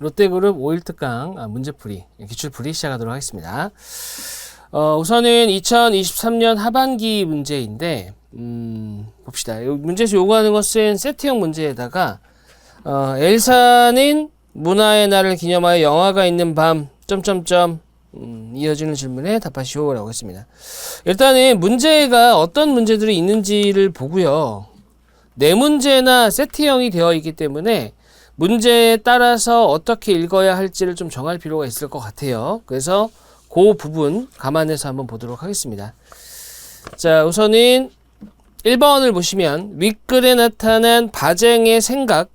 롯데그룹 5일 특강 문제풀이, 기출풀이 시작하도록 하겠습니다. 우선은 2023년 하반기 문제인데, 봅시다. 문제에서 요구하는 것은 세트형 문제에다가, 엘사는 문화의 날을 기념하여 영화가 있는 밤, 이어지는 질문에 답하시오라고 했습니다. 일단은 문제가 어떤 문제들이 있는지를 보고요. 네 문제나 세트형이 되어 있기 때문에 문제에 따라서 어떻게 읽어야 할지를 좀 정할 필요가 있을 것 같아요. 그래서 그 부분 감안해서 한번 보도록 하겠습니다. 자, 우선은 1번을 보시면 윗글에 나타난 바쟁의 생각을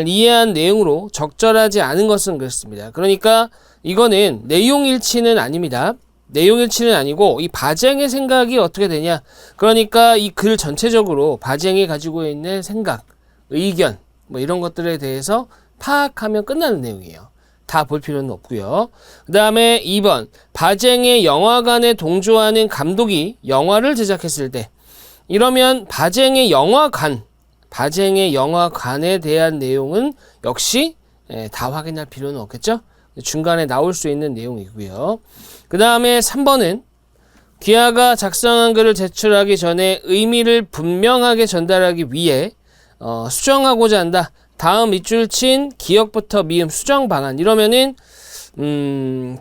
이해한 내용으로 적절하지 않은 것은 그렇습니다. 그러니까 이거는 내용일치는 아닙니다. 내용일치는 아니고 이 바쟁의 생각이 어떻게 되냐. 그러니까 이 글 전체적으로 바쟁이 가지고 있는 생각, 의견 뭐 이런 것들에 대해서 파악하면 끝나는 내용이에요. 다 볼 필요는 없고요. 그 다음에 2번 바쟁의 영화관에 동조하는 감독이 영화를 제작했을 때 이러면 바쟁의 영화관에 대한 내용은 역시 다 확인할 필요는 없겠죠. 중간에 나올 수 있는 내용이고요. 그 다음에 3번은 귀하가 작성한 글을 제출하기 전에 의미를 분명하게 전달하기 위해 수정하고자 한다. 다음 밑줄 친 기억부터 미음 수정 방안 이러면은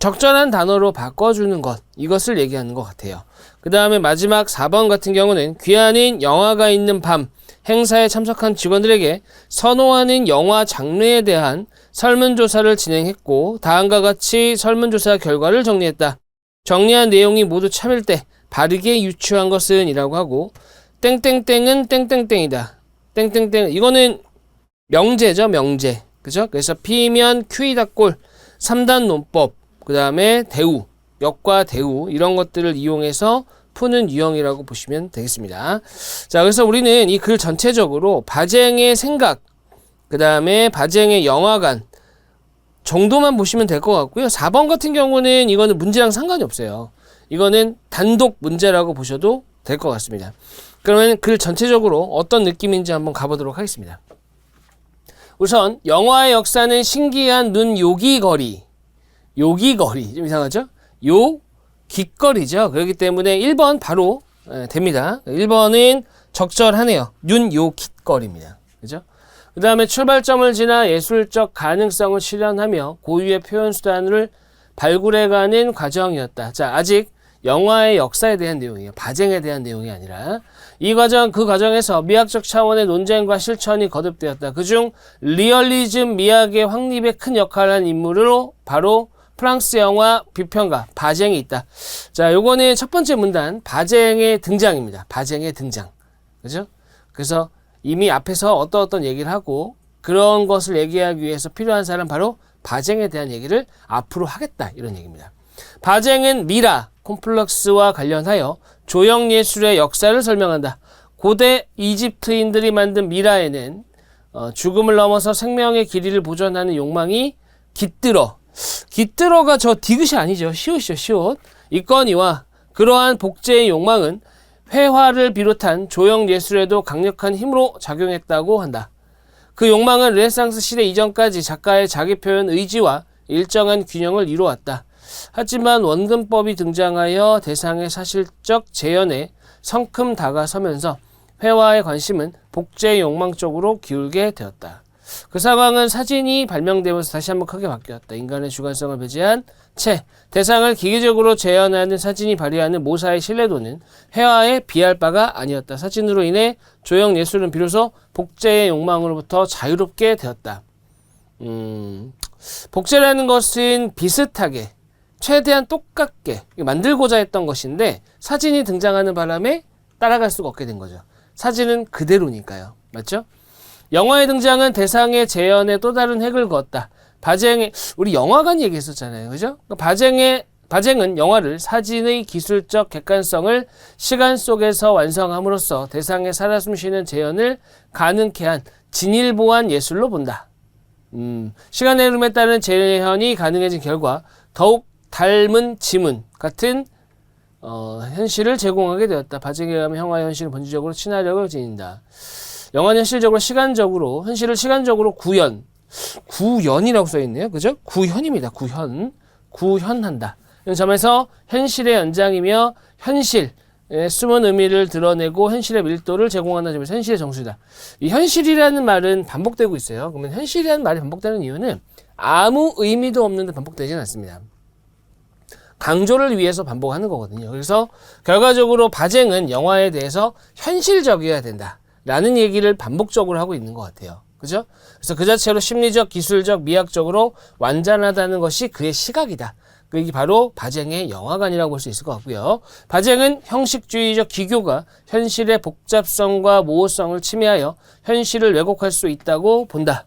적절한 단어로 바꿔주는 것 이것을 얘기하는 것 같아요. 그 다음에 마지막 4번 같은 경우는 귀하는 영화가 있는 밤 행사에 참석한 직원들에게 선호하는 영화 장르에 대한 설문조사를 진행했고 다음과 같이 설문조사 결과를 정리했다. 정리한 내용이 모두 참일 때 바르게 유추한 것은 이라고 하고 땡땡땡은 땡땡땡이다. 땡땡땡 이거는 명제죠. 명제. 그죠? 그래서 P면 Q이다 꼴 3단 논법 그 다음에 대우 역과 대우 이런 것들을 이용해서 푸는 유형이라고 보시면 되겠습니다. 자, 그래서 우리는 이 글 전체적으로 바쟁의 생각 그 다음에 바쟁의 영화관 정도만 보시면 될 것 같고요. 4번 같은 경우는 이거는 문제랑 상관이 없어요. 이거는 단독 문제라고 보셔도 될 것 같습니다. 그러면 글 전체적으로 어떤 느낌인지 한번 가보도록 하겠습니다. 우선 영화의 역사는 신기한 눈 요기거리 좀 이상하죠? 요깃거리죠. 그렇기 때문에 1번 바로 됩니다. 1번은 적절하네요. 눈 요깃거리입니다. 그죠? 그 다음에 출발점을 지나 예술적 가능성을 실현하며 고유의 표현 수단을 발굴해가는 과정이었다. 자, 아직 영화의 역사에 대한 내용이에요. 바쟁에 대한 내용이 아니라 그 과정에서 미학적 차원의 논쟁과 실천이 거듭되었다. 그중 리얼리즘 미학의 확립에 큰 역할을 한 인물로 바로 프랑스 영화 비평가 바쟁이 있다. 자, 요거는 첫 번째 문단 바쟁의 등장입니다. 바쟁의 등장. 그죠? 그래서 이미 앞에서 어떤 얘기를 하고 그런 것을 얘기하기 위해서 필요한 사람 바로 바쟁에 대한 얘기를 앞으로 하겠다. 이런 얘기입니다. 바쟁은 미라, 콤플렉스와 관련하여 조형예술의 역사를 설명한다. 고대 이집트인들이 만든 미라에는 죽음을 넘어서 생명의 길이를 보존하는 욕망이 깃들어가 저 디귿이 아니죠. 시옷이죠. 시옷. 있거니와 그러한 복제의 욕망은 회화를 비롯한 조형예술에도 강력한 힘으로 작용했다고 한다. 그 욕망은 르네상스 시대 이전까지 작가의 자기 표현 의지와 일정한 균형을 이루어왔다. 하지만 원근법이 등장하여 대상의 사실적 재현에 성큼 다가서면서 회화의 관심은 복제의 욕망 쪽으로 기울게 되었다. 그 상황은 사진이 발명되면서 다시 한번 크게 바뀌었다. 인간의 주관성을 배제한 채 대상을 기계적으로 재현하는 사진이 발휘하는 모사의 신뢰도는 회화에 비할 바가 아니었다. 사진으로 인해 조형 예술은 비로소 복제의 욕망으로부터 자유롭게 되었다. 복제라는 것은 비슷하게 최대한 똑같게 만들고자 했던 것인데 사진이 등장하는 바람에 따라갈 수가 없게 된 거죠. 사진은 그대로니까요. 맞죠? 영화의 등장은 대상의 재현에 또 다른 획을 그었다. 우리 영화관 얘기했었잖아요. 그죠? 바쟁은 영화를 사진의 기술적 객관성을 시간 속에서 완성함으로써 대상의 살아 숨쉬는 재현을 가능케 한 진일보한 예술로 본다. 시간의 흐름에 따른 재현이 가능해진 결과 더욱 닮은 지문 같은 현실을 제공하게 되었다. 바쟁에 의하면 영화의 현실은 본질적으로 친화력을 지닌다. 영화는 현실을 시간적으로 구연이라고 써있네요. 그죠? 구현입니다. 구현한다. 이런 점에서 현실의 연장이며 현실, 숨은 의미를 드러내고 현실의 밀도를 제공하는 점에서 현실의 정수다. 이 현실이라는 말은 반복되고 있어요. 그러면 현실이라는 말이 반복되는 이유는 아무 의미도 없는데 반복되지는 않습니다. 강조를 위해서 반복하는 거거든요. 그래서 결과적으로 바쟁은 영화에 대해서 현실적이어야 된다라는 얘기를 반복적으로 하고 있는 것 같아요. 그죠? 그래서 그 자체로 심리적, 기술적, 미학적으로 완전하다는 것이 그의 시각이다. 이게 바로 바쟁의 영화관이라고 볼 수 있을 것 같고요. 바쟁은 형식주의적 기교가 현실의 복잡성과 모호성을 침해하여 현실을 왜곡할 수 있다고 본다.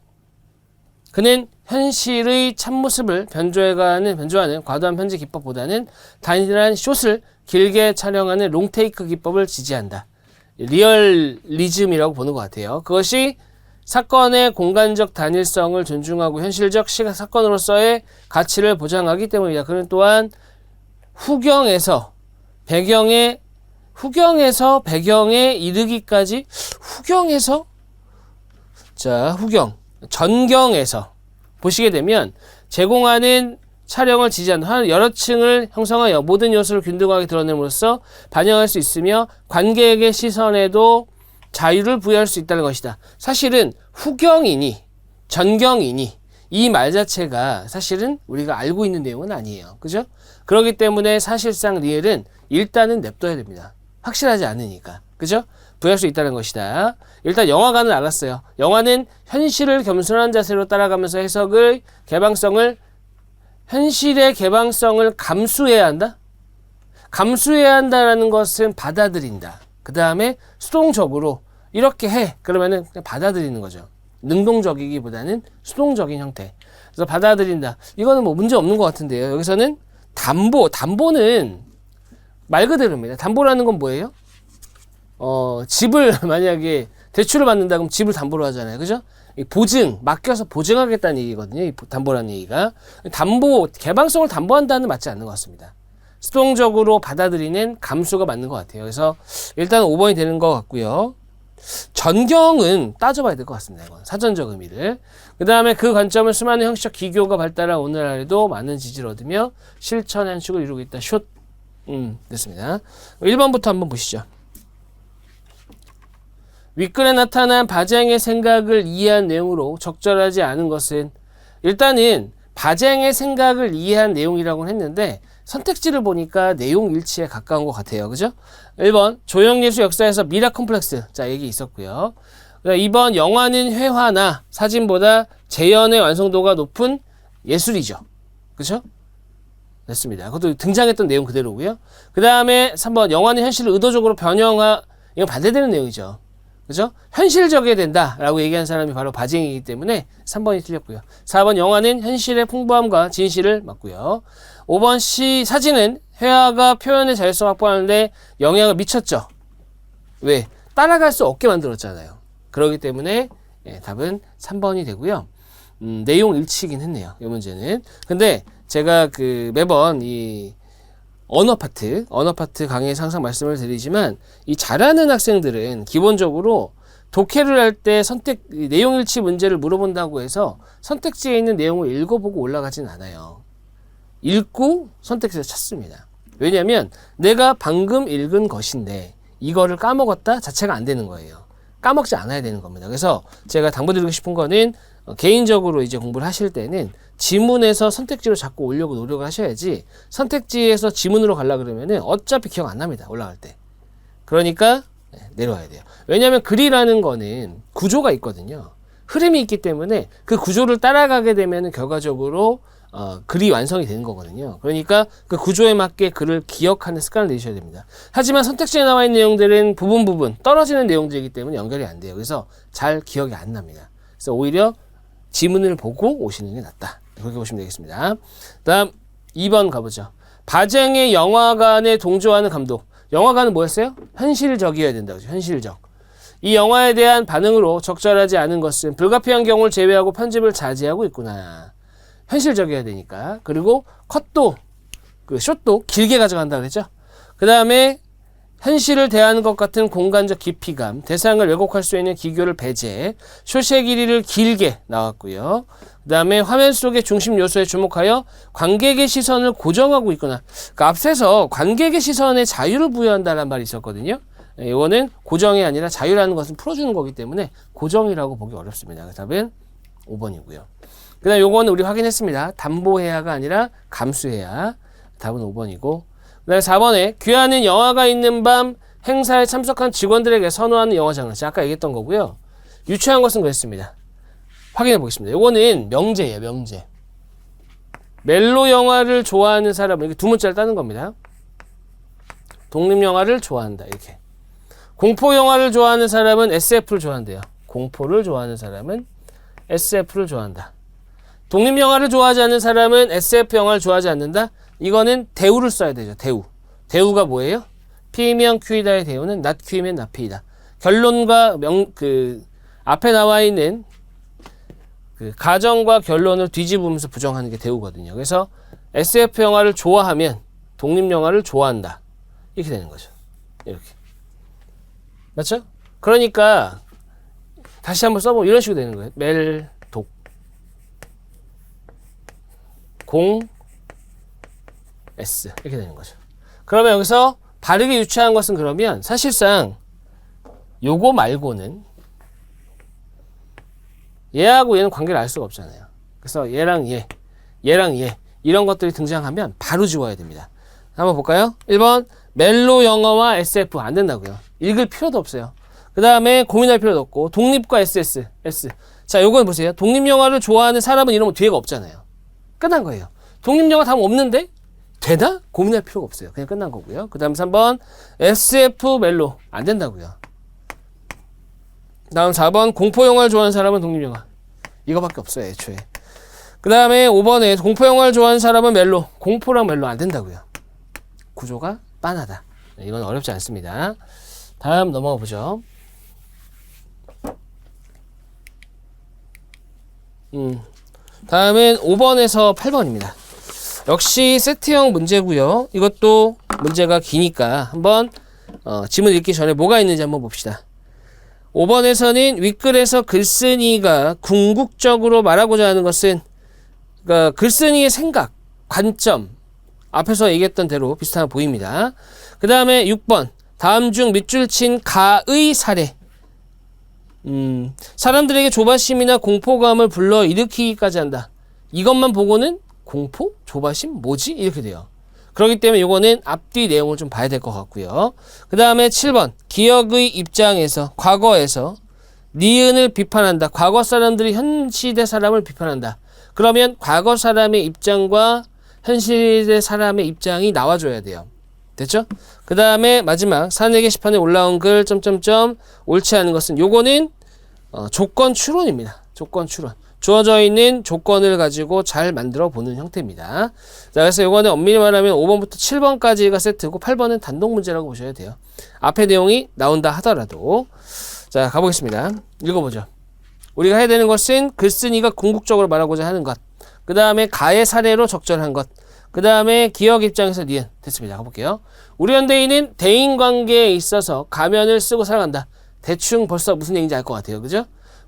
그는 현실의 참모습을 변조하는 과도한 편집 기법보다는 단일한 숏을 길게 촬영하는 롱테이크 기법을 지지한다. 리얼리즘이라고 보는 것 같아요. 그것이 사건의 공간적 단일성을 존중하고 현실적 사건으로서의 가치를 보장하기 때문이다. 그는 또한 후경에서 배경에 이르기까지 전경에서 보시게 되면 제공하는 촬영을 지지한다. 여러 층을 형성하여 모든 요소를 균등하게 드러냄으로써 반영할 수 있으며 관객의 시선에도 자유를 부여할 수 있다는 것이다. 사실은 후경이니 전경이니 이 말 자체가 사실은 우리가 알고 있는 내용은 아니에요. 그죠? 그렇기 때문에 사실상 리엘은 일단은 냅둬야 됩니다. 확실하지 않으니까. 그죠? 부여할 수 있다는 것이다. 일단 영화관은 알았어요. 영화는 현실을 겸손한 자세로 따라가면서 현실의 개방성을 감수해야 한다? 감수해야 한다라는 것은 받아들인다. 그 다음에 수동적으로 이렇게 해. 그러면은 그냥 받아들이는 거죠. 능동적이기보다는 수동적인 형태. 그래서 받아들인다. 이거는 뭐 문제 없는 것 같은데요. 여기서는 담보는 말 그대로입니다. 담보라는 건 뭐예요? 집을 만약에 대출을 받는다 그럼 집을 담보로 하잖아요. 그죠? 맡겨서 보증하겠다는 얘기거든요. 이 담보라는 얘기가. 개방성을 담보한다는 맞지 않는 것 같습니다. 수동적으로 받아들이는 감수가 맞는 것 같아요. 그래서 일단 5번이 되는 것 같고요. 전경은 따져봐야 될 것 같습니다. 이건 사전적 의미를. 그 다음에 그 관점을 수많은 형식적 기교가 발달한 오늘날에도 많은 지지를 얻으며 실천 한식을 이루고 있다. 됐습니다. 1번부터 한번 보시죠. 윗글에 나타난 바쟁의 생각을 이해한 내용으로 적절하지 않은 것은 일단은 바쟁의 생각을 이해한 내용이라고 했는데 선택지를 보니까 내용 일치에 가까운 것 같아요. 그죠? 1번 조형예술 역사에서 미라 콤플렉스. 자, 얘기 있었고요. 2번 영화는 회화나 사진보다 재현의 완성도가 높은 예술이죠. 그죠? 됐습니다. 그것도 등장했던 내용 그대로고요. 그 다음에 3번 영화는 현실을 의도적으로 이건 반대되는 내용이죠. 그죠? 현실적이어야 된다라고 얘기한 사람이 바로 바쟁이기 때문에 3번이 틀렸고요. 4번 영화는 현실의 풍부함과 진실을 맞고요. 5번 사진은 회화가 표현의 자율성 확보하는데 영향을 미쳤죠. 왜? 따라갈 수 없게 만들었잖아요. 그렇기 때문에 답은 3번이 되고요. 내용 일치이긴 했네요. 이 문제는. 근데 제가 매번 이 언어 파트 강의에서 항상 말씀을 드리지만 이 잘하는 학생들은 기본적으로 독해를 할 때 내용 일치 문제를 물어본다고 해서 선택지에 있는 내용을 읽어보고 올라가진 않아요. 읽고 선택지를 찾습니다. 왜냐하면 내가 방금 읽은 것인데 이거를 까먹었다 자체가 안 되는 거예요. 까먹지 않아야 되는 겁니다. 그래서 제가 당부드리고 싶은 거는 개인적으로 이제 공부를 하실 때는 지문에서 선택지로 자꾸 오려고 노력을 하셔야지 선택지에서 지문으로 가려고 그러면은 어차피 기억 안 납니다. 올라갈 때. 그러니까 내려와야 돼요. 왜냐하면 글이라는 거는 구조가 있거든요. 흐름이 있기 때문에 그 구조를 따라가게 되면은 결과적으로 글이 완성이 되는 거거든요. 그러니까 그 구조에 맞게 글을 기억하는 습관을 들이셔야 됩니다. 하지만 선택지에 나와 있는 내용들은 부분 떨어지는 내용들이기 때문에 연결이 안 돼요. 그래서 잘 기억이 안 납니다. 그래서 오히려 지문을 보고 오시는 게 낫다. 그렇게 보시면 되겠습니다. 다음 2번 가보죠. 바쟁의 영화관에 동조하는 감독. 영화관은 뭐였어요? 현실적이어야 된다고 하죠. 현실적. 이 영화에 대한 반응으로 적절하지 않은 것은 불가피한 경우를 제외하고 편집을 자제하고 있구나. 현실적이어야 되니까. 그리고 컷도 숏도 길게 가져간다 그랬죠. 그 다음에 현실을 대하는 것 같은 공간적 깊이감, 대상을 왜곡할 수 있는 기교를 배제, 쇼시의 길이를 길게 나왔고요. 그 다음에 화면 속의 중심 요소에 주목하여 관객의 시선을 고정하고 있거나, 그러니까 앞서서 관객의 시선에 자유를 부여한다는 말이 있었거든요. 이거는 고정이 아니라 자유라는 것은 풀어주는 거기 때문에 고정이라고 보기 어렵습니다. 답은 5번이고요. 그 다음 요거는 우리 확인했습니다. 담보해야가 아니라 감수해야. 답은 5번이고. 그 다음에 4번에 귀하는 영화가 있는 밤 행사에 참석한 직원들에게 선호하는 영화 장르. 아까 얘기했던 거고요. 유추한 것은 그랬습니다. 확인해 보겠습니다. 요거는 명제예요. 명제. 멜로 영화를 좋아하는 사람은 이렇게 두 문자를 따는 겁니다. 독립영화를 좋아한다. 이렇게. 공포 영화를 좋아하는 사람은 SF를 좋아한대요. 공포를 좋아하는 사람은 SF를 좋아한다. 독립영화를 좋아하지 않는 사람은 SF 영화를 좋아하지 않는다. 이거는 대우를 써야 되죠. 대우. 대우가 뭐예요? P면 Q이다의 대우는 not Q면 not P이다. 결론과 앞에 나와 있는 가정과 결론을 뒤집으면서 부정하는 게 대우거든요. 그래서 SF 영화를 좋아하면 독립영화를 좋아한다. 이렇게 되는 거죠. 이렇게. 맞죠? 그러니까 다시 한번 써보면 이런 식으로 되는 거예요. 멜, 독, 공, S 이렇게 되는 거죠. 그러면 여기서 바르게 유추한 것은 그러면 사실상 요거 말고는 얘하고 얘는 관계를 알 수가 없잖아요. 그래서 얘랑 얘, 얘랑 얘 이런 것들이 등장하면 바로 지워야 됩니다. 한번 볼까요? 1번 멜로 영화와 SF 안 된다고요. 읽을 필요도 없어요. 그 다음에 고민할 필요도 없고 독립과 SS, S. 자, 요건 보세요. 독립영화를 좋아하는 사람은 이러면 뒤에가 없잖아요. 끝난 거예요. 독립영화 답 없는데 되나? 고민할 필요가 없어요. 그냥 끝난 거고요. 그 다음 3번 SF 멜로 안 된다고요. 다음 4번 공포영화를 좋아하는 사람은 독립영화. 이거밖에 없어요. 애초에. 그 다음에 5번에 공포영화를 좋아하는 사람은 멜로. 공포랑 멜로 안 된다고요. 구조가 빤하다. 이건 어렵지 않습니다. 다음 넘어가 보죠. 다음은 5번에서 8번입니다. 역시 세트형 문제고요. 이것도 문제가 기니까 한번 지문 읽기 전에 뭐가 있는지 한번 봅시다. 5번에서는 윗글에서 글쓴이가 궁극적으로 말하고자 하는 것은 그러니까 글쓴이의 생각, 관점 앞에서 얘기했던 대로 비슷한 보입니다. 그 다음에 6번 다음 중 밑줄 친 가의 사례. 사람들에게 조바심이나 공포감을 불러일으키기까지 한다. 이것만 보고는 공포? 조바심? 뭐지? 이렇게 돼요. 그렇기 때문에 이거는 앞뒤 내용을 좀 봐야 될 것 같고요. 그 다음에 7번 기억의 입장에서 과거에서 니은을 비판한다. 과거 사람들이 현 시대 사람을 비판한다. 그러면 과거 사람의 입장과 현 시대 사람의 입장이 나와줘야 돼요. 됐죠? 그 다음에 마지막 사내 게시판에 올라온 글 점점점 옳지 않은 것은 요거는 조건 추론입니다. 조건 추론. 주어져 있는 조건을 가지고 잘 만들어 보는 형태입니다. 자, 그래서 요거는 엄밀히 말하면 5번부터 7번까지가 세트고 8번은 단독 문제라고 보셔야 돼요. 앞에 내용이 나온다 하더라도. 자, 가보겠습니다. 읽어보죠. 우리가 해야 되는 것은 글쓴이가 궁극적으로 말하고자 하는 것. 그 다음에 가의 사례로 적절한 것. 그 다음에 기억 입장에서 니은. 됐습니다. 가볼게요. 우리 현대인은 대인관계에 있어서 가면을 쓰고 살아간다. 대충 벌써 무슨 얘기인지 알 것 같아요. 그죠?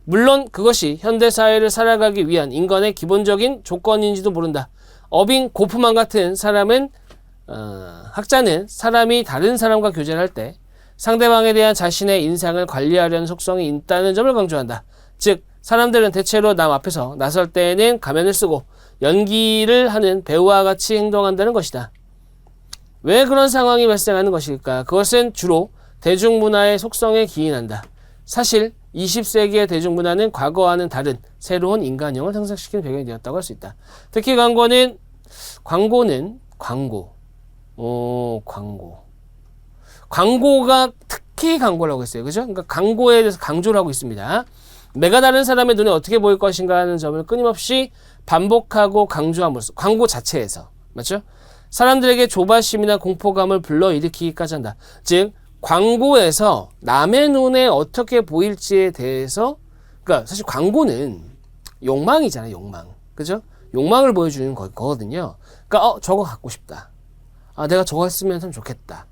물론 그것이 현대사회를 살아가기 위한 인간의 기본적인 조건인지도 모른다. 어빙 고프만 같은 사람은 학자는 사람이 다른 사람과 교제를 할 때 상대방에 대한 자신의 인상을 관리하려는 속성이 있다는 점을 강조한다. 즉 사람들은 대체로 남 앞에서 나설 때에는 가면을 쓰고 연기를 하는 배우와 같이 행동한다는 것이다. 왜 그런 상황이 발생하는 것일까? 그것은 주로 대중문화의 속성에 기인한다. 사실 20세기의 대중문화는 과거와는 다른 새로운 인간형을 형성시키는 배경이 되었다고 할 수 있다. 특히 광고가 특히 광고라고 했어요. 그죠? 그러니까 광고에 대해서 강조를 하고 있습니다. 내가 다른 사람의 눈에 어떻게 보일 것인가 하는 점을 끊임없이 반복하고 강조함으로써 광고 자체에서 맞죠? 사람들에게 조바심이나 공포감을 불러일으키기까지 한다. 즉 광고에서 남의 눈에 어떻게 보일지에 대해서 그러니까 사실 광고는 욕망이잖아요. 욕망. 그죠? 욕망을 보여주는 거거든요. 그러니까 저거 갖고 싶다. 아 내가 저거 했으면 참 좋겠다.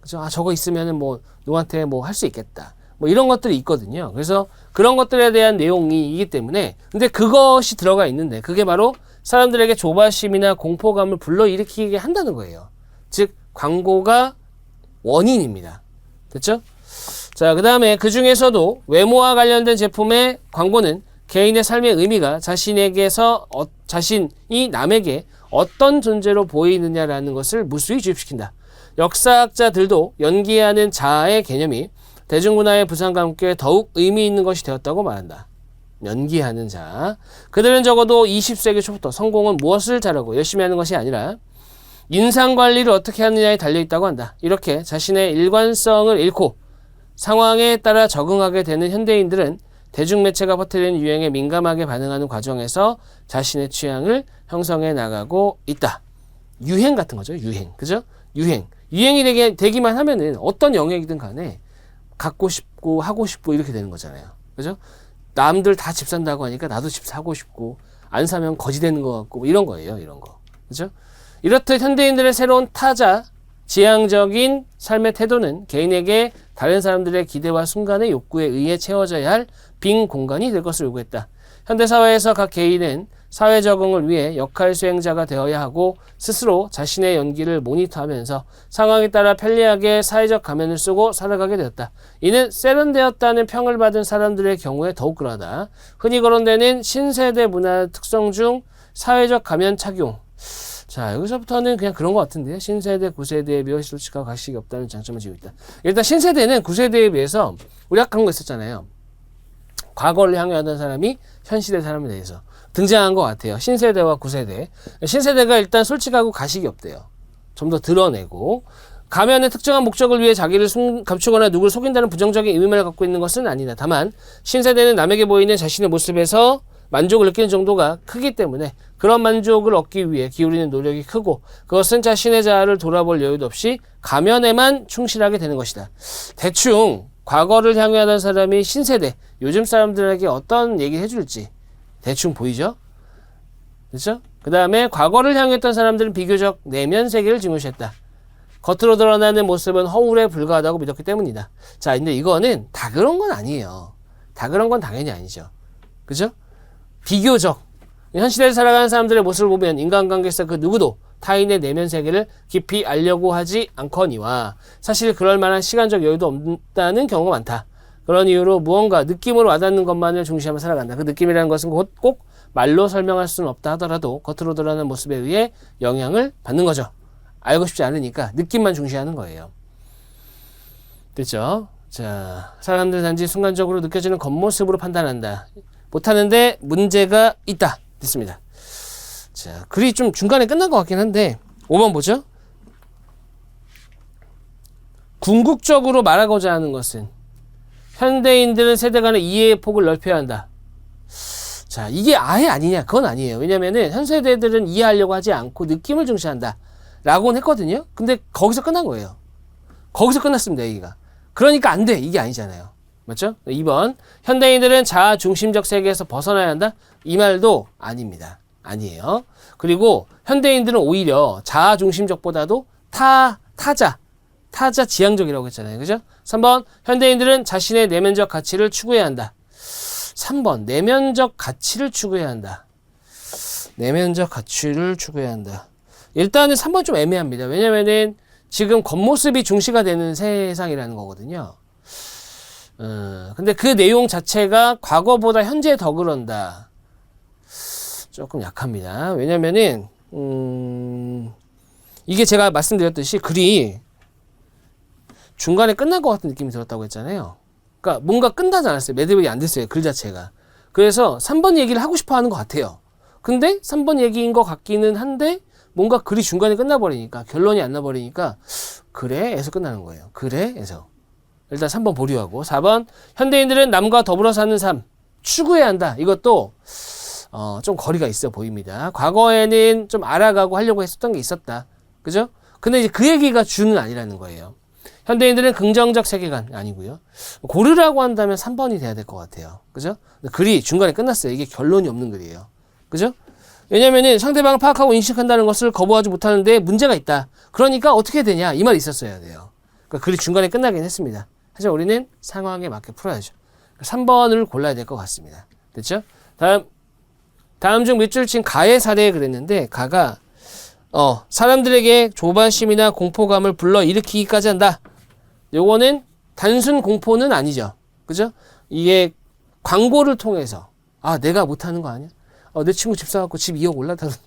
그죠? 아, 저거 있으면은 뭐 누구한테 뭐 할 수 있겠다. 뭐 이런 것들이 있거든요. 그래서 그런 것들에 대한 내용이기 때문에 근데 그것이 들어가 있는데 그게 바로 사람들에게 조바심이나 공포감을 불러일으키게 한다는 거예요. 즉 광고가 원인입니다. 됐죠? 자, 그 다음에 그 중에서도 외모와 관련된 제품의 광고는 개인의 삶의 의미가 자신에게서 자신이 남에게 어떤 존재로 보이느냐라는 것을 무수히 주입시킨다. 역사학자들도 연기하는 자아의 개념이 대중문화의 부상과 함께 더욱 의미 있는 것이 되었다고 말한다. 연기하는 자. 그들은 적어도 20세기 초부터 성공은 무엇을 잘하고 열심히 하는 것이 아니라 인상관리를 어떻게 하느냐에 달려있다고 한다. 이렇게 자신의 일관성을 잃고 상황에 따라 적응하게 되는 현대인들은 대중매체가 퍼뜨리는 유행에 민감하게 반응하는 과정에서 자신의 취향을 형성해 나가고 있다. 유행 같은 거죠. 유행. 그죠? 유행이 되기만 하면은 어떤 영역이든 간에 갖고 싶고 하고 싶고 이렇게 되는 거잖아요. 그죠? 남들 다 집 산다고 하니까 나도 집 사고 싶고 안 사면 거지 되는 것 같고 뭐 이런 거예요. 이런 거. 그죠? 이렇듯 현대인들의 새로운 타자, 지향적인 삶의 태도는 개인에게 다른 사람들의 기대와 순간의 욕구에 의해 채워져야 할 빈 공간이 될 것을 요구했다. 현대사회에서 각 개인은 사회 적응을 위해 역할 수행자가 되어야 하고 스스로 자신의 연기를 모니터하면서 상황에 따라 편리하게 사회적 가면을 쓰고 살아가게 되었다. 이는 세련되었다는 평을 받은 사람들의 경우에 더욱 그러하다. 흔히 거론되는 신세대 문화 특성 중 사회적 가면 착용. 자, 여기서부터는 그냥 그런 것 같은데요. 신세대, 구세대에 비해 솔직하고 각식이 없다는 장점을 지고 있다. 일단 신세대는 구세대에 비해서 우리 아까 그런 거 있었잖아요. 과거를 향유하던 사람이 현 시대 사람에 대해서 등장한 것 같아요. 신세대와 구세대. 신세대가 일단 솔직하고 가식이 없대요. 좀 더 드러내고 가면의 특정한 목적을 위해 자기를 감추거나 누구를 속인다는 부정적인 의미를 갖고 있는 것은 아니다. 다만 신세대는 남에게 보이는 자신의 모습에서 만족을 느끼는 정도가 크기 때문에 그런 만족을 얻기 위해 기울이는 노력이 크고 그것은 자신의 자아를 돌아볼 여유도 없이 가면에만 충실하게 되는 것이다. 대충 과거를 향유하던 사람이 신세대, 요즘 사람들에게 어떤 얘기를 해줄지 대충 보이죠? 그렇죠? 그 다음에 과거를 향유했던 사람들은 비교적 내면 세계를 중요시했다. 겉으로 드러나는 모습은 허울에 불과하다고 믿었기 때문이다. 자, 근데 이거는 다 그런 건 아니에요. 다 그런 건 당연히 아니죠. 그죠? 비교적 현 시대를 살아가는 사람들의 모습을 보면 인간관계에서 그 누구도 타인의 내면 세계를 깊이 알려고 하지 않거니와 사실 그럴 만한 시간적 여유도 없다는 경우가 많다. 그런 이유로 무언가 느낌으로 와닿는 것만을 중시하며 살아간다. 그 느낌이라는 것은 꼭 말로 설명할 수는 없다 하더라도 겉으로 드러나는 모습에 의해 영향을 받는 거죠. 알고 싶지 않으니까 느낌만 중시하는 거예요. 됐죠? 자, 사람들은 단지 순간적으로 느껴지는 겉모습으로 판단한다. 못하는데 문제가 있다. 됐습니다. 자, 글이 좀 중간에 끝난 것 같긴 한데 5번 보죠. 궁극적으로 말하고자 하는 것은 현대인들은 세대 간의 이해의 폭을 넓혀야 한다. 자, 이게 아예 아니냐? 그건 아니에요. 왜냐면은 현 세대들은 이해하려고 하지 않고 느낌을 중시한다 라고는 했거든요. 근데 거기서 끝난 거예요. 거기서 끝났습니다. 얘기가. 그러니까 안 돼. 이게 아니잖아요. 맞죠? 2번 현대인들은 자아 중심적 세계에서 벗어나야 한다. 이 말도 아닙니다. 아니에요. 그리고 현대인들은 오히려 자아 중심적보다도 타자 지향적이라고 했잖아요. 그죠? 3번 현대인들은 자신의 내면적 가치를 추구해야 한다. 3번 내면적 가치를 추구해야 한다. 내면적 가치를 추구해야 한다. 일단은 3번 좀 애매합니다. 왜냐면은 지금 겉모습이 중시가 되는 세상이라는 거거든요. 근데 그 내용 자체가 과거보다 현재 더 그런다. 조금 약합니다. 왜냐면은 이게 제가 말씀드렸듯이 글이 중간에 끝날 것 같은 느낌이 들었다고 했잖아요. 그러니까 뭔가 끝나지 않았어요. 매듭이 안 됐어요. 글 자체가. 그래서 3번 얘기를 하고 싶어 하는 것 같아요. 근데 3번 얘기인 것 같기는 한데 뭔가 글이 중간에 끝나버리니까 결론이 안 나버리니까 그래? 에서 끝나는 거예요. 그래? 에서. 일단 3번 보류하고 4번 현대인들은 남과 더불어 사는 삶 추구해야 한다. 이것도 좀 거리가 있어 보입니다. 과거에는 좀 알아가고 하려고 했었던 게 있었다. 그죠? 근데 이제 그 얘기가 주는 아니라는 거예요. 현대인들은 긍정적 세계관 아니고요. 고르라고 한다면 3번이 돼야 될 것 같아요. 그죠? 글이 중간에 끝났어요. 이게 결론이 없는 글이에요. 그죠? 왜냐면은 상대방을 파악하고 인식한다는 것을 거부하지 못하는데 문제가 있다. 그러니까 어떻게 되냐? 이 말이 있었어야 돼요. 그러니까 글이 중간에 끝나긴 했습니다. 하지만 우리는 상황에 맞게 풀어야죠. 3번을 골라야 될 것 같습니다. 됐죠? 다음 중 밑줄 친 가의 사례에 그랬는데, 가가 사람들에게 조바심이나 공포감을 불러 일으키기까지 한다. 요거는 단순 공포는 아니죠. 그죠? 이게 광고를 통해서, 내가 못하는 거 아니야? 내 친구 집 사갖고 집 2억 올랐다는데.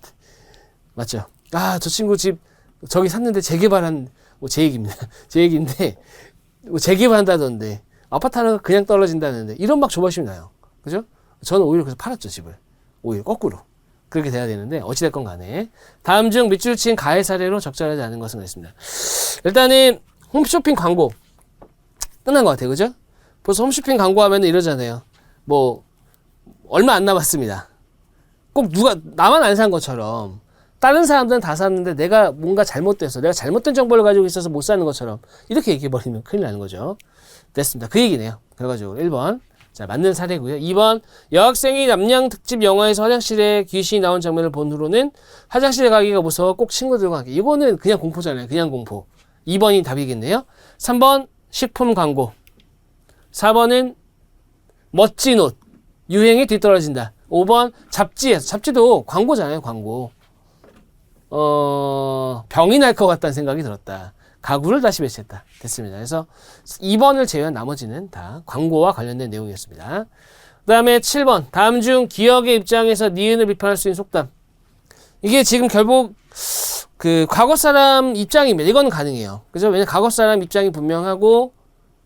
맞죠? 저 친구 집 저기 샀는데 재개발한, 제 얘기입니다. 제 얘기인데, 재개발한다던데, 아파트 하나가 그냥 떨어진다는데, 이런 막 조바심이 나요. 그죠? 저는 오히려 그래서 팔았죠, 집을. 오히려 거꾸로. 그렇게 돼야 되는데, 어찌됐건 간에. 다음 중 밑줄 친 가해 사례로 적절하지 않은 것은 그랬습니다. 일단은, 홈쇼핑 광고. 끝난 것 같아요. 그죠? 벌써 홈쇼핑 광고하면 이러잖아요. 얼마 안 남았습니다. 꼭 나만 안 산 것처럼, 다른 사람들은 다 샀는데 내가 뭔가 잘못돼서, 내가 잘못된 정보를 가지고 있어서 못 사는 것처럼, 이렇게 얘기해버리면 큰일 나는 거죠. 됐습니다. 그 얘기네요. 결과적으로 1번. 자, 맞는 사례고요. 2번. 여학생이 남양 특집 영화에서 화장실에 귀신이 나온 장면을 본 후로는 화장실에 가기가 무서워 꼭 친구들과 함께. 이거는 그냥 공포잖아요. 그냥 공포. 2번이 답이겠네요. 3번. 식품 광고. 4번은 멋진 옷. 유행이 뒤떨어진다. 5번. 잡지에서. 잡지도 광고잖아요. 광고. 병이 날 것 같다는 생각이 들었다. 가구를 다시 배치했다. 됐습니다. 그래서 2번을 제외한 나머지는 다 광고와 관련된 내용이었습니다. 그 다음에 7번. 다음 중 기억의 입장에서 니은을 비판할 수 있는 속담. 이게 지금 결국 과거 사람 입장입니다. 이건 가능해요. 그죠? 왜냐면 과거 사람 입장이 분명하고,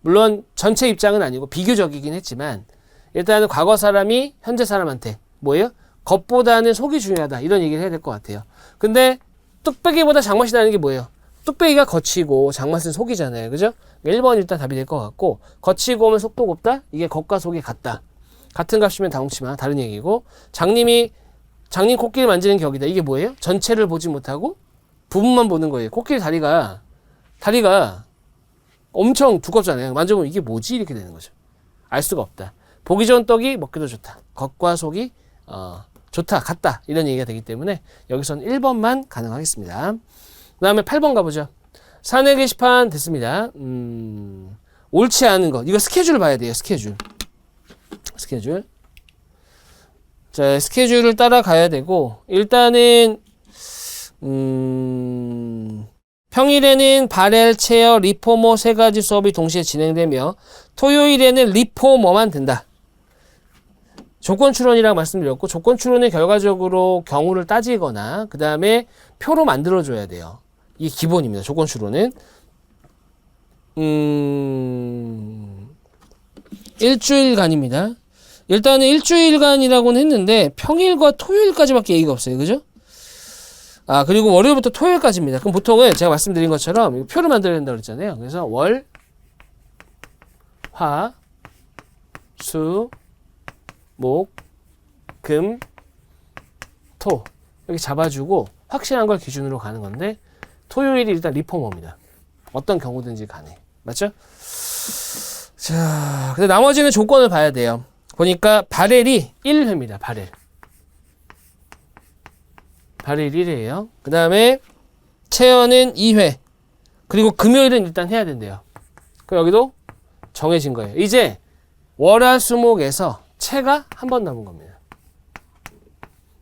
물론 전체 입장은 아니고 비교적이긴 했지만, 일단은 과거 사람이 현재 사람한테 뭐예요? 겉보다는 속이 중요하다. 이런 얘기를 해야 될 것 같아요. 근데 뚝배기보다 장맛이 나는 게 뭐예요? 뚝배기가 겉이고 장맛은 속이잖아요. 그죠? 1번 일단 답이 될 것 같고, 겉이고 오면 속도 곱다? 이게 겉과 속이 같다. 같은 값이면 다홍치마 다른 얘기고, 장님 코끼리 만지는 격이다. 이게 뭐예요? 전체를 보지 못하고 부분만 보는 거예요. 코끼리 다리가 엄청 두껍잖아요. 만져보면 이게 뭐지? 이렇게 되는 거죠. 알 수가 없다. 보기 좋은 떡이 먹기도 좋다. 겉과 속이 좋다, 같다. 이런 얘기가 되기 때문에 여기서는 1번만 가능하겠습니다. 그 다음에 8번 가보죠. 사내 게시판 됐습니다. 옳지 않은 것. 이거 스케줄을 봐야 돼요. 스케줄. 자, 스케줄을 따라가야 되고, 일단은 평일에는 바렐, 체어, 리포머 3가지 수업이 동시에 진행되며 토요일에는 리포머만 된다. 조건 추론이라고 말씀드렸고, 조건 추론은 결과적으로 경우를 따지거나 그 다음에 표로 만들어줘야 돼요. 이게 기본입니다. 조건 추론은. 일주일간입니다. 일단은 일주일간이라고는 했는데 평일과 토요일까지밖에 얘기가 없어요. 그죠? 그리고 월요일부터 토요일까지입니다. 그럼 보통은 제가 말씀드린 것처럼 표를 만들어야 된다고 그랬잖아요. 그래서 월, 화, 수, 목, 금, 토 이렇게 잡아주고 확실한 걸 기준으로 가는 건데, 토요일이 일단 리포머입니다. 어떤 경우든지 간에. 맞죠? 자, 근데 나머지는 조건을 봐야 돼요. 보니까 바렐이 1회입니다. 바렐 1회예요. 그 다음에 체어는 2회. 그리고 금요일은 일단 해야 된대요. 그럼 여기도 정해진 거예요. 이제 월화수목에서 체가 한 번 남은 겁니다.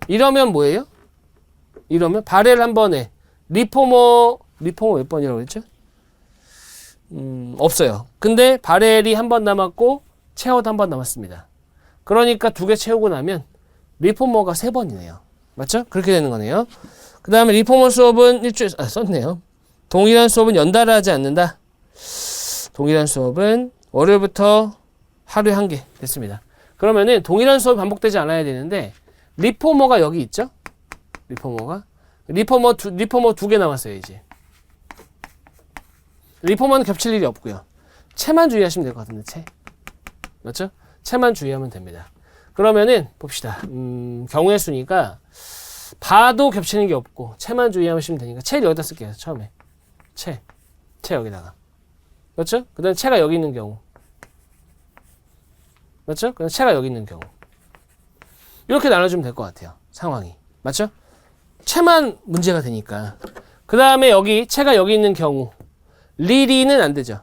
이러면 뭐예요? 이러면 바렐 한 번에 리포머 몇 번이라고 했죠? 없어요. 근데 바렐이 한 번 남았고 체어도 한 번 남았습니다. 그러니까 2개 채우고 나면 리포머가 3번이네요. 맞죠? 그렇게 되는 거네요. 그 다음에 리포머 수업은 썼네요. 동일한 수업은 연달아 하지 않는다. 동일한 수업은 월요일부터 하루에 1개 됐습니다. 그러면은 동일한 수업이 반복되지 않아야 되는데, 리포머가 여기 있죠? 리포머 2개 남았어요. 이제 리포머는 겹칠 일이 없고요. 체만 주의하시면 될 것 같은데, 체. 맞죠? 체만 주의하면 됩니다. 그러면은 봅시다. 경우의 수니까 봐도 겹치는 게 없고 체만 주의하시면 되니까 체를 여기다 쓸게요. 처음에 체 여기다가. 맞죠? 그 다음에 체가 여기 있는 경우. 맞죠? 그다음 체가 여기 있는 경우. 이렇게 나눠주면 될 것 같아요. 상황이. 맞죠? 체만 문제가 되니까. 그 다음에 여기 체가 여기 있는 경우. 리는 안 되죠.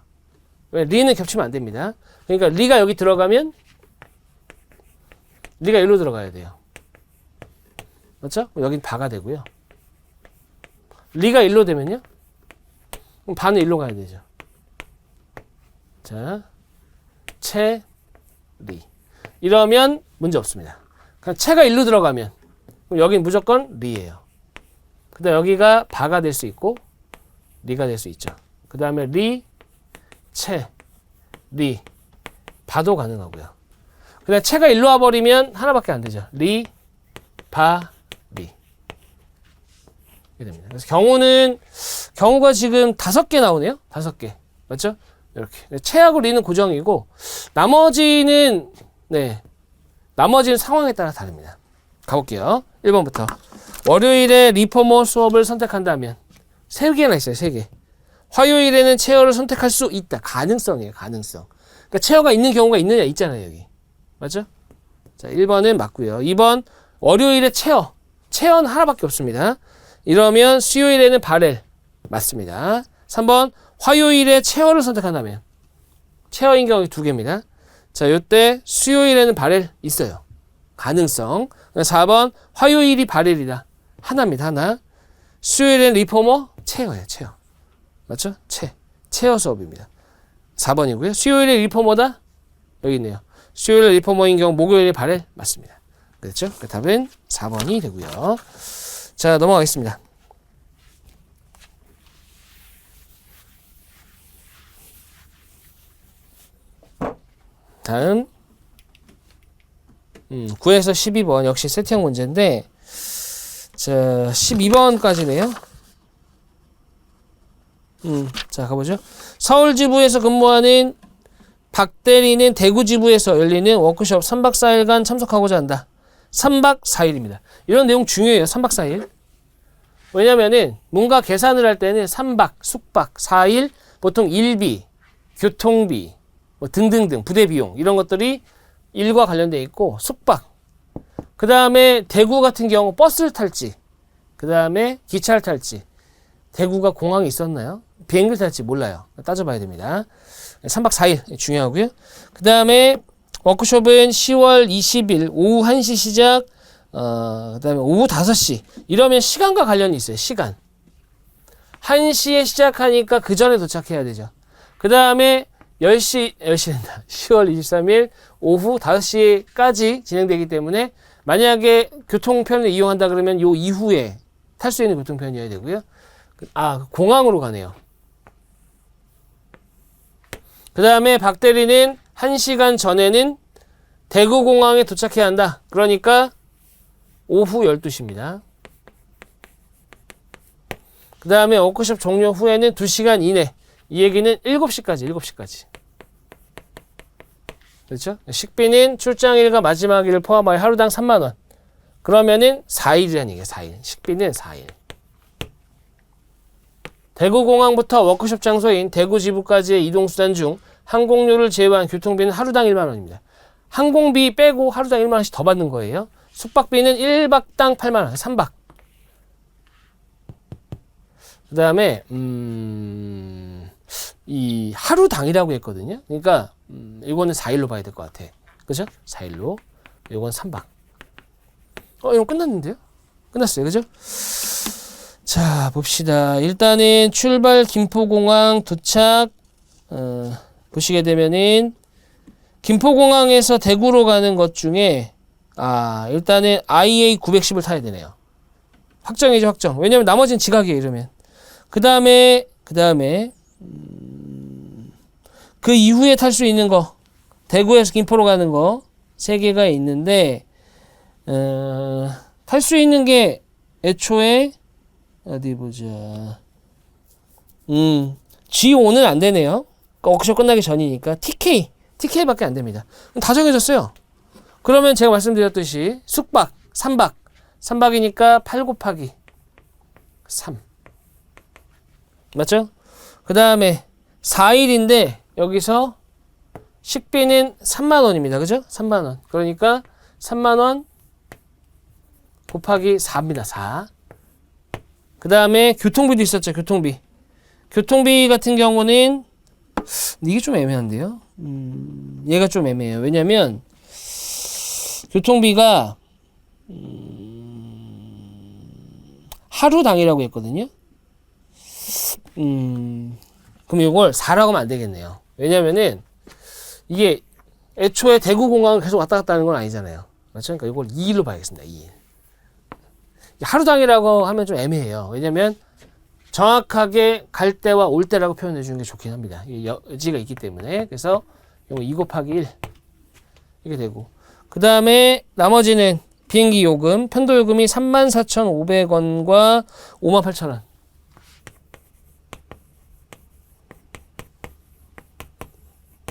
왜? 리는 겹치면 안 됩니다. 그러니까 리가 여기 들어가면 리가 일로 들어가야 돼요. 맞죠? 여긴 바가 되고요. 리가 일로 되면요? 그럼 바는 일로 가야 되죠. 자, 채, 리. 이러면 문제 없습니다. 그냥 채가 일로 들어가면 그럼 여긴 무조건 리예요. 그 다음 여기가 바가 될 수 있고 리가 될 수 있죠. 그 다음에 리, 채, 리, 바도 가능하고요. 그 다음 채가 일로 와버리면 하나밖에 안 되죠. 리, 바, 리. 이렇게 됩니다. 그래서 경우가 지금 5개 나오네요. 5개. 맞죠? 이렇게. 채하고 리는 고정이고, 나머지는 상황에 따라 다릅니다. 가볼게요. 1번부터. 월요일에 리포머 수업을 선택한다면, 3개나 있어요, 3개. 화요일에는 체어를 선택할 수 있다. 가능성이에요, 가능성. 그러니까 체어가 있는 경우가 있느냐, 있잖아요, 여기. 맞죠? 자, 1번은 맞고요. 2번, 월요일에 체어는 하나밖에 없습니다. 이러면 수요일에는 바렐. 맞습니다. 3번, 화요일에 체어를 선택한다면. 체어인 경우 2개입니다. 자, 요때 수요일에는 바렐 있어요. 가능성. 4번, 화요일이 바렐이다. 하나입니다, 하나. 수요일에는 리포머, 체어예요, 체어. 맞죠? 체어 수업입니다. 4번이고요. 수요일에 리포머다? 여기 있네요. 수요일에 리포머인 경우 목요일에 바렐? 맞습니다. 그렇죠? 그 답은 4번이 되고요. 자, 넘어가겠습니다. 다음 9에서 12번 역시 세트형 문제인데, 자, 12번까지네요. 자, 가보죠. 서울 지부에서 근무하는 박대리는 대구 지부에서 열리는 워크숍 3박 4일간 참석하고자 한다. 3박 4일입니다. 이런 내용 중요해요. 3박 4일. 왜냐면은 뭔가 계산을 할 때는 3박, 숙박, 4일, 보통 일비, 교통비, 뭐 등등등, 부대 비용 이런 것들이 일과 관련되어 있고, 숙박. 그 다음에 대구 같은 경우 버스를 탈지, 그 다음에 기차를 탈지, 대구가 공항이 있었나요? 비행기를 탈지 몰라요. 따져봐야 됩니다. 3박 4일 중요하고요. 그 다음에 워크숍은 10월 20일 오후 1시 시작, 그 다음에 오후 5시. 이러면 시간과 관련이 있어요. 시간. 1시에 시작하니까 그 전에 도착해야 되죠. 그 다음에 10시 된다. 10월 23일 오후 5시까지 진행되기 때문에 만약에 교통편을 이용한다 그러면 요 이후에 탈 수 있는 교통편이어야 되고요. 공항으로 가네요. 그 다음에 박 대리는 1시간 전에는 대구공항에 도착해야 한다. 그러니까 오후 12시입니다. 그 다음에 워크숍 종료 후에는 2시간 이내. 이 얘기는 7시까지. 그렇죠? 식비는 출장일과 마지막 일 포함하여 하루당 3만원. 그러면은 4일이라는 얘기예요. 4일. 식비는 4일. 대구공항부터 워크숍 장소인 대구 지부까지의 이동수단 중 항공료를 제외한 교통비는 하루당 1만원입니다. 항공비 빼고 하루당 1만원씩 더 받는 거예요. 숙박비는 1박당 8만원, 3박. 그 다음에 이 하루당이라고 했거든요. 그러니까 이거는 4일로 봐야 될 것 같아. 그죠? 4일로. 이건 3박. 이거 끝났는데요? 끝났어요. 그죠? 자, 봅시다. 일단은 출발 김포공항 도착, 보시게 되면은 김포공항에서 대구로 가는 것 중에 일단은 IA 910을 타야 되네요. 확정이죠, 확정. 왜냐면 나머지는 지각이에요, 이러면. 그 다음에 그 이후에 탈 수 있는 거, 대구에서 김포로 가는 거 3개가 있는데, 탈 수 있는 게 애초에 어디 보자. G5는 안 되네요. 워크숍 끝나기 전이니까 TK밖에 안 됩니다. 다 정해졌어요. 그러면 제가 말씀드렸듯이 숙박 3박이니까 8 곱하기 3 맞죠? 그 다음에 4일인데 여기서 식비는 3만원입니다. 그죠? 3만원. 그러니까 3만원 곱하기 4입니다. 4. 그 다음에 교통비도 있었죠. 교통비 교통비 같은 경우는 이게 좀 애매한데요. 얘가 좀 애매해요. 왜냐면 교통비가 하루당이라고 했거든요. 그럼 이걸 4라고 하면 안 되겠네요. 왜냐면은 이게 애초에 대구공항을 계속 왔다 갔다 하는 건 아니잖아요. 그렇죠? 그러니까 이걸 2일로 봐야겠습니다. 2일. 하루당이라고 하면 좀 애매해요. 왜냐면 정확하게 갈 때와 올 때라고 표현해 주는 게 좋긴 합니다. 여지가 있기 때문에. 그래서 이거 2 곱하기 1 이렇게 되고, 그 다음에 나머지는 비행기 요금, 편도 요금이 34,500원과 58,000원.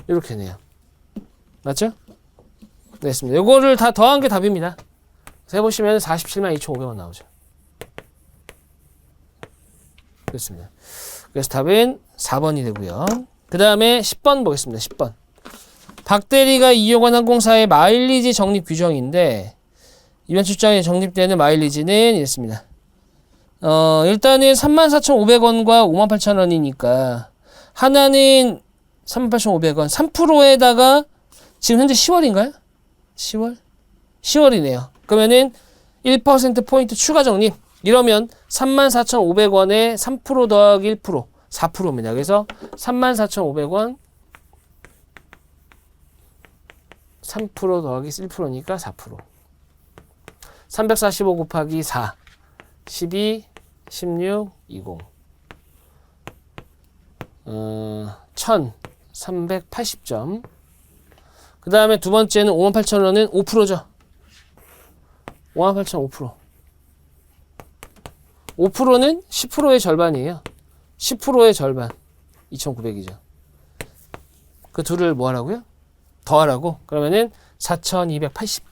이렇게 네요. 맞죠? 네, 됐습니다. 요거를 다 더한 게 답입니다. 해보시면 472,500원 나오죠. 그렇습니다. 그래서 답은 4번이 되고요. 그 다음에 10번 보겠습니다. 10번. 박 대리가 이용한 항공사의 마일리지 적립 규정인데, 이번 출장에 적립되는 마일리지는 이렇습니다. 일단은 34,500원과 58,000원이니까 하나는 38,500원 3%에다가 지금 현재 10월인가요? 10월이네요. 그러면은 1% 포인트 추가 적립. 이러면 34,500원에 3% 더하기 1% 4%입니다. 그래서 34,500원 3% 더하기 1%니까 4%. 345 곱하기 4 12 16 20 1380점. 그 다음에 두 번째는 58,000원은 5%죠. 58,000 5%. 5%는 10%의 절반이에요. 10%의 절반. 2,900이죠. 그 둘을 뭐 하라고요? 더하라고? 그러면은 4,280.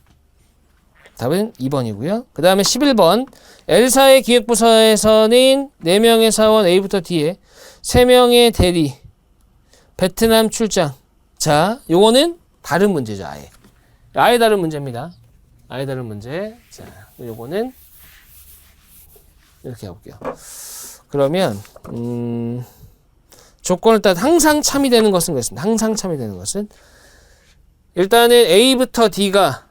답은 2번이고요. 그 다음에 11번. L사의 기획부서에서는 4명의 사원 A부터 D에 3명의 대리 베트남 출장. 자, 요거는 다른 문제죠. 아예 다른 문제입니다. 아예 다른 문제. 자, 요거는 이렇게 해볼게요. 그러면 조건을 따라 항상 참이되는 것은 그렇습니다. 항상 참이되는 것은 일단은 A부터 D가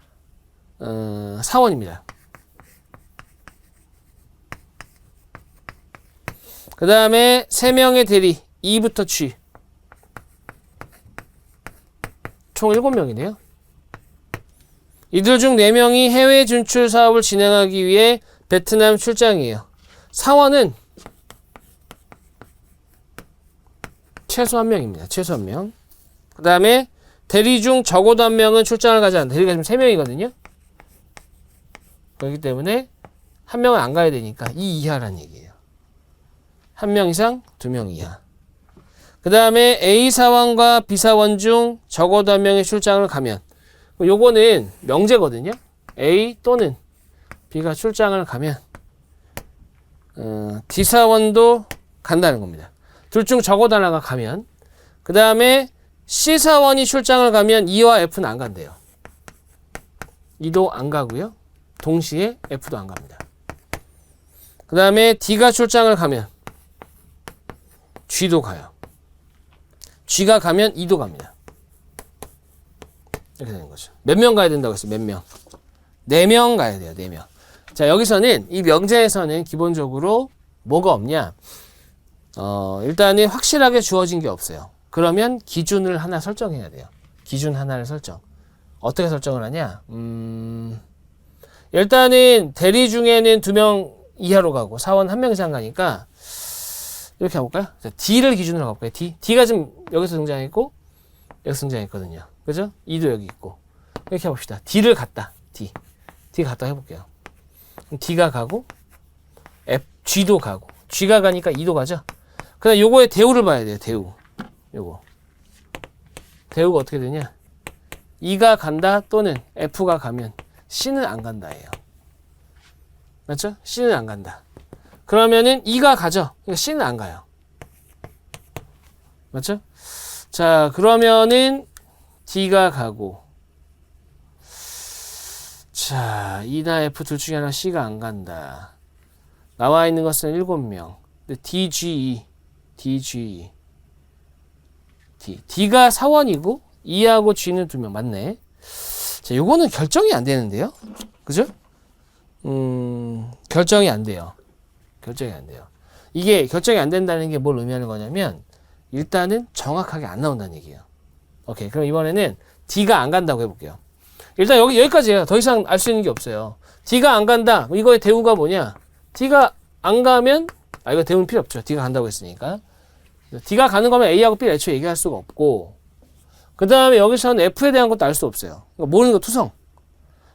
사원입니다. 그 다음에 3명의 대리 E부터 G 총 7명이네요. 이들 중 4명이 해외 진출 사업을 진행하기 위해 베트남 출장이에요. 사원은 최소 1명입니다. 최소 1명. 그 다음에 대리 중 적어도 1명은 출장을 가지 않는다. 대리가 지금 3명이거든요. 그렇기 때문에 1명은 안 가야 되니까 이 이하라는 얘기예요. 1명 이상, 2명 이하. 그 다음에 A 사원과 B 사원 중 적어도 1명의 출장을 가면, 요거는 명제거든요. A 또는 B가 출장을 가면 D 사원도 간다는 겁니다. 둘 중 적어도 하나가 가면. 그 다음에 C 사원이 출장을 가면 E와 F는 안 간대요. E도 안 가고요. 동시에 F도 안 갑니다. 그 다음에 D가 출장을 가면 G도 가요. G가 가면 E도 갑니다. 이렇게 되는 거죠. 몇 명 가야 된다고 했어요? 몇 명? 4명 가야 돼요. 4명. 자, 여기서는 이 명제에서는 기본적으로 뭐가 없냐? 일단은 확실하게 주어진 게 없어요. 그러면 기준을 하나 설정해야 돼요. 기준 하나를 설정. 어떻게 설정을 하냐? 일단은 대리 중에는 2명 이하로 가고 사원 1명 이상 가니까 이렇게 해볼까요? 자, D를 기준으로 가볼까요? D가 지금 여기서 등장했고 여기서 등장했거든요. 그죠? E도 여기 있고. 이렇게 해봅시다. D를 갔다. D 갔다 해볼게요. 그럼 D가 가고 G도 가고 G가 가니까 E도 가죠? 그다음 요거의 대우를 봐야 돼요. 대우. 요거. 대우가 어떻게 되냐? E가 간다 또는 F가 가면 C는 안 간다예요. 맞죠? C는 안 간다. 그러면은 E가 가죠. 그러니까 C는 안 가요. 맞죠? 자, 그러면은 D가 가고, 자, E나 F 둘 중에 하나 C가 안 간다. 나와 있는 것은 7명. 근데 D, G, E. DG D. D가 사원이고 E하고 G는 2명 맞네. 자, 요거는 결정이 안 되는데요. 그죠? 결정이 안 돼요. 결정이 안 돼요. 이게 결정이 안 된다는 게 뭘 의미하는 거냐면 일단은 정확하게 안 나온다는 얘기예요. 오케이. 그럼 이번에는 D가 안 간다고 해볼게요. 일단 여기까지예요. 더 이상 알 수 있는 게 없어요. D가 안 간다. 이거의 대우가 뭐냐? D가 안 가면 이거 대우는 필요 없죠. D가 간다고 했으니까. D가 가는 거면 A하고 B를 애초에 얘기할 수가 없고 그 다음에 여기서는 F에 대한 것도 알 수 없어요. 그러니까 모르는 거 투성.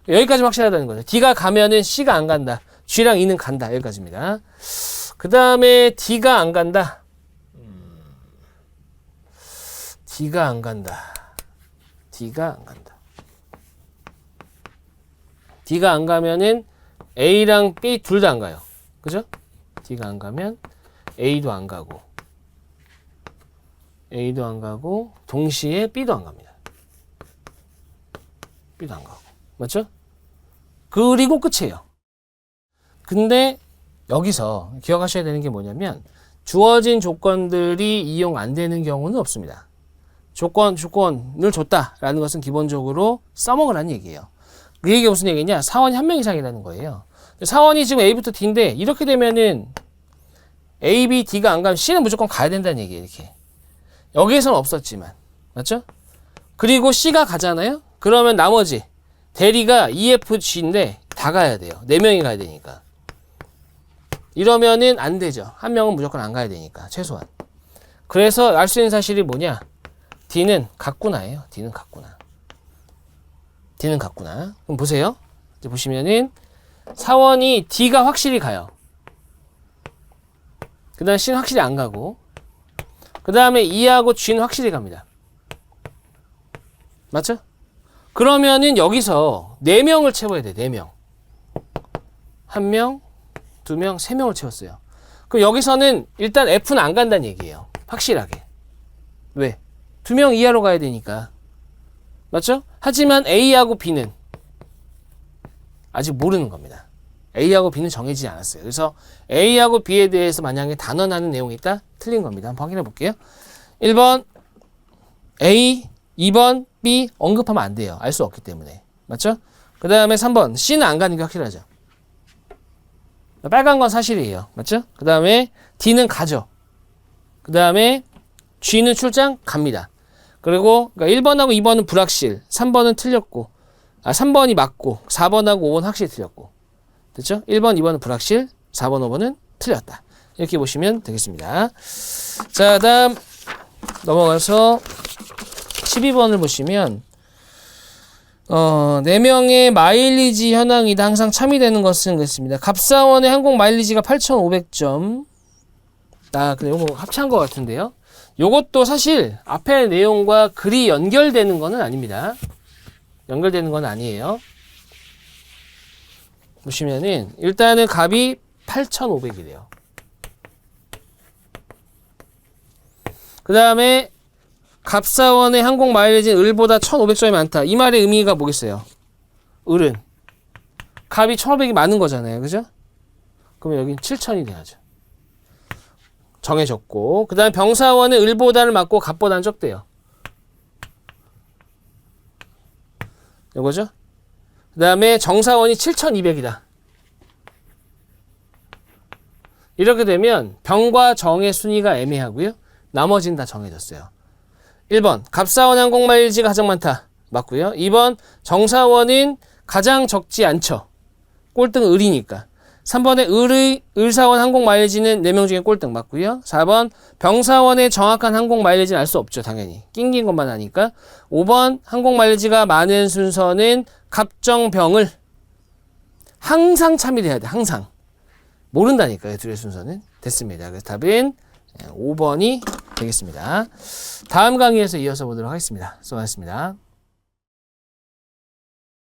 여기까지 확실하다는 거죠. D가 가면은 C가 안 간다. G랑 E는 간다. 여기까지입니다. 그 다음에 D가 안 간다. D가 안 간다. D가 안 간다. D가 안 가면은 A랑 B 둘 다 안 가요. 그죠? D가 안 가면 A도 안 가고 A도 안 가고 동시에 B도 안 갑니다. B도 안 가고. 맞죠? 그리고 끝이에요. 근데 여기서 기억하셔야 되는 게 뭐냐면 주어진 조건들이 이용 안 되는 경우는 없습니다. 조건을 줬다라는 것은 기본적으로 써먹으라는 얘기예요. 그 얘기가 무슨 얘기냐? 사원이 한 명 이상이라는 거예요. 사원이 지금 A부터 D인데 이렇게 되면은 A, B, D가 안 가면 C는 무조건 가야 된다는 얘기예요. 이렇게. 여기에서는 없었지만. 맞죠? 그리고 C가 가잖아요? 그러면 나머지 대리가 E, F, G인데 다 가야 돼요. 4명이 가야 되니까. 이러면은 안 되죠. 한 명은 무조건 안 가야 되니까. 최소한. 그래서 알 수 있는 사실이 뭐냐? D는 같구나예요. D는 같구나. D는 같구나. 그럼 보세요. 이제 보시면은 사원이 D가 확실히 가요. 그 다음에 C는 확실히 안 가고 그 다음에 E하고 G는 확실히 갑니다. 맞죠? 그러면은 여기서 4명을 채워야 돼. 4명. 1명, 2명, 3명을 채웠어요. 그럼 여기서는 일단 F는 안 간다는 얘기예요. 확실하게. 왜? 2명 이하로 가야 되니까. 맞죠? 하지만 A하고 B는 아직 모르는 겁니다. A하고 B는 정해지지 않았어요. 그래서 A하고 B에 대해서 만약에 단언하는 내용이 있다? 틀린 겁니다. 한번 확인해 볼게요. 1번 A, 2번 B 언급하면 안 돼요. 알 수 없기 때문에. 맞죠? 그 다음에 3번 C는 안 가는 게 확실하죠. 빨간 건 사실이에요. 맞죠? 그 다음에 D는 가죠. 그 다음에 G는 출장 갑니다. 그리고 그러니까 1번하고 2번은 불확실, 3번은 틀렸고 3번이 맞고 4번하고 5번 확실히 틀렸고 됐죠? 1번, 2번은 불확실, 4번, 5번은 틀렸다. 이렇게 보시면 되겠습니다. 자, 다음 넘어가서 12번을 보시면 4명의 마일리지 현황이 항상 참여되는 것은 그렇습니다. 갑사원의 항공 마일리지가 8,500점. 근데 이거 합치한 것 같은데요. 요것도 사실 앞에 내용과 글이 연결되는 거는 아닙니다. 연결되는 건 아니에요. 보시면은 일단은 값이 8,500이래요. 그 다음에 갑사원의 항공 마일리지는 을보다 1,500점이 많다. 이 말의 의미가 뭐겠어요? 을은 값이 1,500이 많은 거잖아요. 그죠? 그러면 여긴 7,000이 돼야죠. 정해졌고 그 다음에 병사원은 을보다를 맞고 갑보다는 적대요. 요거죠? 그 다음에 정사원이 7,200이다. 이렇게 되면 병과 정의 순위가 애매하고요. 나머지는 다 정해졌어요. 1번 갑사원 항공 마일리지가 가장 많다. 맞고요. 2번 정사원은 가장 적지 않죠. 꼴등은 을이니까. 3번에 을사원 항공 마일리지는 4명 중에 꼴등 맞고요. 4번 병사원의 정확한 항공 마일리지는 알 수 없죠. 당연히. 낑긴 것만 아니까. 5번 항공 마일리지가 많은 순서는 갑정병을 항상 참여해야 돼. 항상. 모른다니까요. 둘의 순서는. 됐습니다. 그래서 답은 5번이 되겠습니다. 다음 강의에서 이어서 보도록 하겠습니다. 수고하셨습니다.